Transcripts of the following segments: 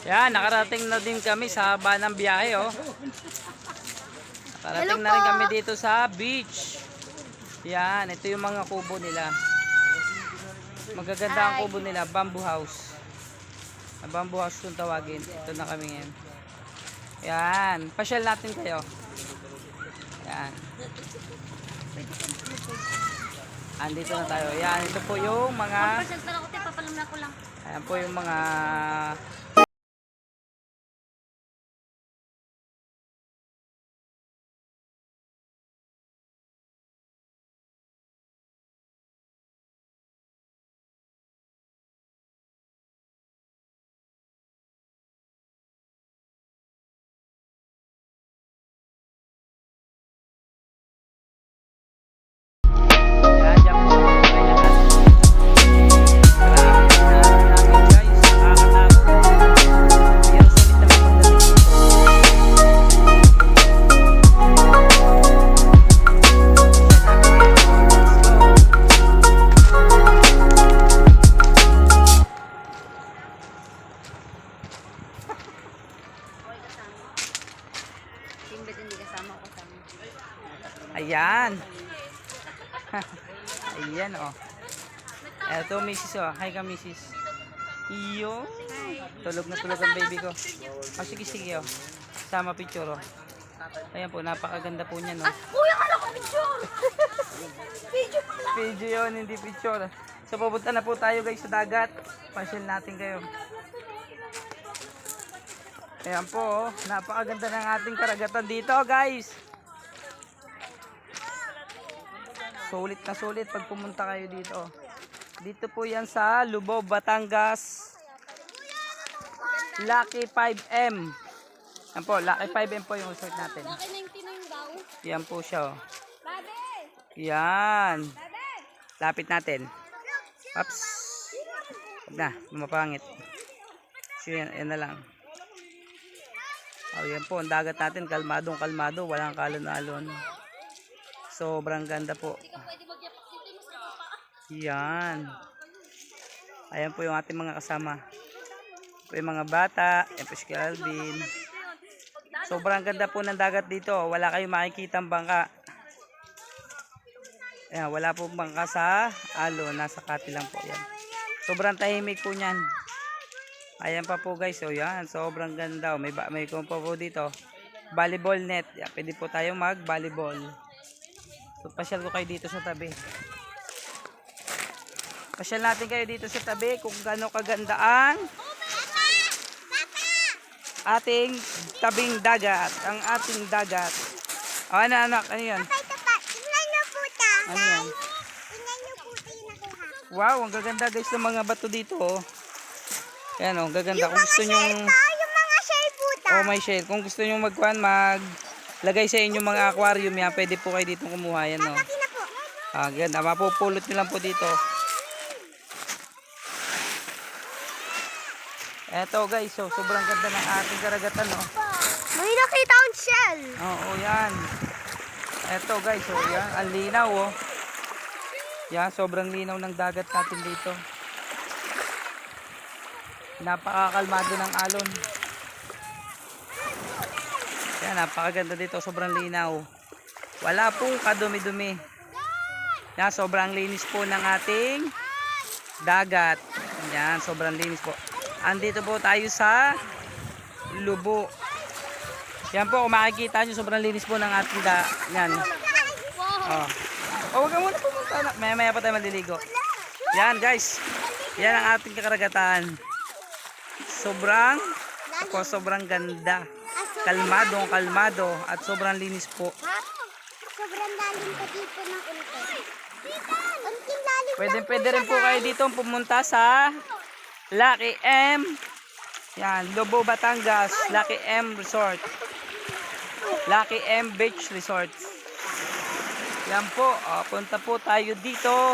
Yan, nakarating na din kami sa haba ng biyahe, oh. Nakarating na rin kami dito sa beach. Yan, ito yung mga kubo nila. Magaganda ang kubo nila, bamboo house. Bamboo house kung tawagin. Ito na kami ngayon. Yan, pasyal natin kayo. Yan. Andito na tayo. Yan, ito po yung mga... Ayan po yung mga... Ayan. Ayan, oh. Eto, misis, oh. Hi ka, misis. Iyo. Tulog na tulog ang baby ko. Oh, sige, sige, oh. Sama picture, oh. Ayan po, napakaganda po niya, no? Kuya, kala ko picture! Video pala! Video yun, hindi picture. So, pupunta na po tayo, guys, sa dagat. Pasyal natin kayo. Ayan po, oh. Napakaganda ng ating karagatan dito, guys. Sulit na sulit pag pumunta kayo dito. Dito po yan sa Lubao, Batangas. Lucky 5M. Yan po, Lucky 5M po yung resort natin. Lucky 99 daw. Yan po siya. Oh. Babe! Yan. Babe! Lapit natin. Ups. Huwag na, lumapangit. So yan, yan na lang. Oh, yan po, ang dagat natin, kalmadong kalmado, walang kalon-alon. Sobrang ganda po. Yan. Ayan po yung ating mga kasama. Po yung mga bata. Ayan po si Alvin. Sobrang ganda po ng dagat dito. Wala kayong makikita ang bangka. Ayan, wala po bangka sa alo. Nasa kati lang po. Yan. Sobrang tahimik po niyan. Ayan pa po guys. So yan. Sobrang ganda. May kumpa po dito. Volleyball net. Yan, pwede po tayong mag-volleyball. So, pasyal ko kayo dito sa tabi. Pasyal natin kayo dito sa tabi kung gaano kaganda ang ating tabing dagat. Ang ating dagat. O, ano anak? Ano yan? Tingnan nyo po ta. Ano yan? Tingnan nyo po ta yung nakuha. Wow, ang gaganda guys ng mga bato dito. Oh. Ayan o, gaganda. Kung gusto nyo... Yung mga shell po ta. Oh, may shell. Kung gusto nyo maglagay sa inyong mga aquarium yan, pwede po kayo dito kumuha yan. Oh. Papaki na po. Ah, ganda. Mapupulot nyo lang po dito. Eto guys, so sobrang ganda ng ating karagatan, no. May nakita akong shell. Oo, yan. Eto guys, so yan, ang linaw, oh. Yan, sobrang linaw ng dagat natin dito. Napakakalmado ng alon. Yan, napakaganda dito, sobrang linaw. Wala pong kadumi-dumi. Yan, sobrang linis po ng ating dagat. Yan, sobrang linis po. Andito po tayo sa Lubao. Yan po, kung makikita nyo, sobrang linis po ng ating yan. Oh. Oh, huwag ka muna pumunta. Maya-maya pa tayo maliligo. Yan guys. Yan ang ating karagatan. Sobrang ganda. Kalmado at sobrang linis po. Sobrang lalim pa dito ng ulto. Unting lalim. Pwede rin po kayo dito pumunta sa Lucky M. Yan, Lubao, Batangas, Lucky M Resort. Lucky M Beach Resort. Yan po, punta po tayo dito.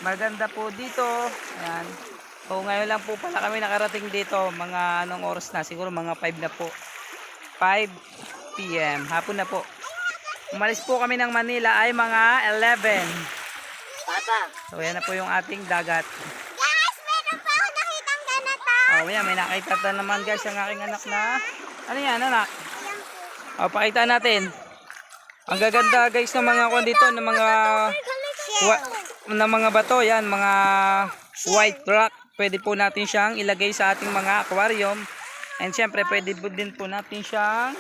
Maganda po dito. Yan. O ngayon lang po pala kami nakarating dito. Mga anong oras na? Siguro mga 5 na po. 5 PM. Hapon na po. Umalis po kami ng Manila ay mga 11. So yan na po yung ating dagat. Guys, meron pa ako nakitang ganito. Oh, yan, may nakita na naman guys ang aking anak na. Ano yan, anak? Ayan po. Oh, pakita natin. Ang gaganda guys ng mga kwan dito, ng mga ng mga bato, yan, mga white rock. Pwede po natin siyang ilagay sa ating mga aquarium. And syempre, pwede po din po natin siyang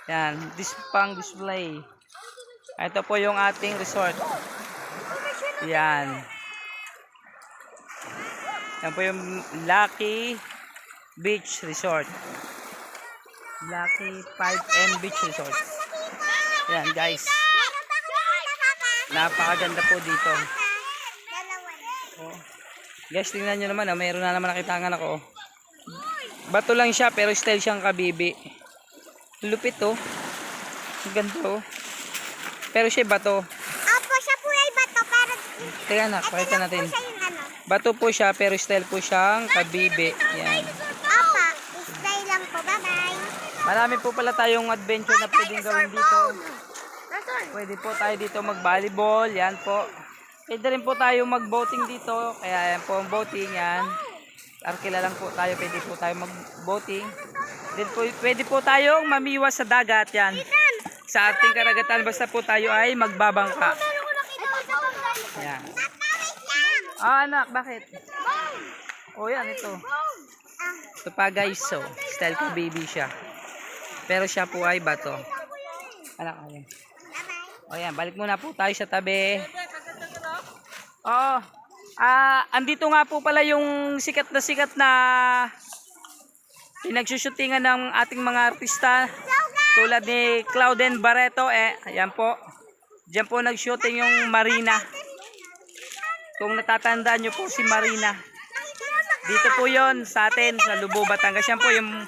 yan, pang display. Ito po yung ating resort. Yan. Yan po yung Lucky Beach Resort. Lucky 5M Beach Resort. Yan guys. Napakaganda po dito. Oh. Guys, tingnan nyo naman. Mayroon na naman nakita nga ako. Bato lang siya pero style siyang kabibi. Lupit oh. Ang ganda oh. Pero siya bato. Apo, siya po ay bato. Pero Teka na, pakita natin. siya yung ano. Bato po siya pero style po siyang kabibi. Yan. Apa, stay lang po. Bye-bye. Marami po pala tayong adventure na pwedeng gawin dito. Pwede po tayo dito mag-volleyball. Yan po. Pwede rin po tayo mag-boating dito. Kaya yan po ang boating yan. Arkila lang po tayo. Pwede po tayo mag-boating. Then po, pwede po tayong mamiwas sa dagat yan. Sa ating karagatan basta po tayo ay magbabangka. Yan. Ah, anak, bakit? Oh, yan ito. Ito pa guys, so style ko baby siya. Pero siya po ay bato. Anak, ayan. O yan, balik muna po tayo sa tabi. Oh, andito nga po pala yung sikat na pinagsushootingan ng ating mga artista tulad ni Clauden Barreto. Ayan po. Diyan po nag-shooting yung Marina. Kung natatandaan nyo po si Marina. Dito po yon sa atin, sa Lubo, Batangas. Yan po yung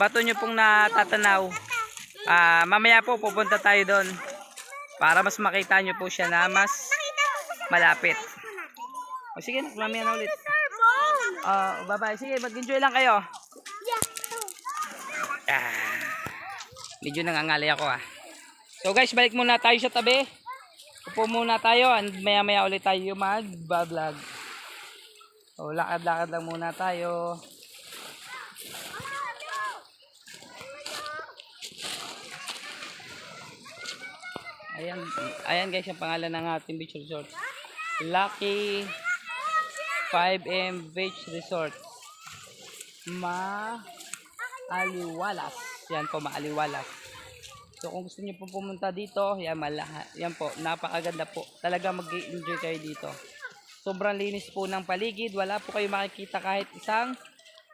bato nyo pong natatanaw. Mamaya po pupunta tayo doon para mas makita nyo po siya na mas malapit. O sige, mamaya na ulit. Bye-bye. Sige, mag-enjoy lang kayo. Medyo nangangalay ako So guys, balik muna tayo sa tabi. Upo muna tayo and maya-maya ulit tayo mag-vlog. So lakad-lakad lang muna tayo. Ayan guys yung pangalan ng ating beach resort. Lucky 5M Beach Resort. Maaliwalas. Yan po, Maaliwalas. So kung gusto niyo po pumunta dito, yan po, napakaganda po. Talaga mag-enjoy kayo dito. Sobrang linis po ng paligid. Wala po kayo makikita kahit isang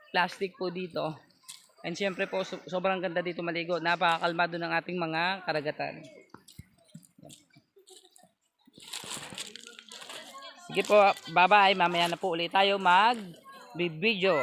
plastic po dito. And syempre po, sobrang ganda dito maligo. Napakakalmado ng ating mga karagatan. Sige po, bye-bye. Mamaya na po ulit tayo mag-video.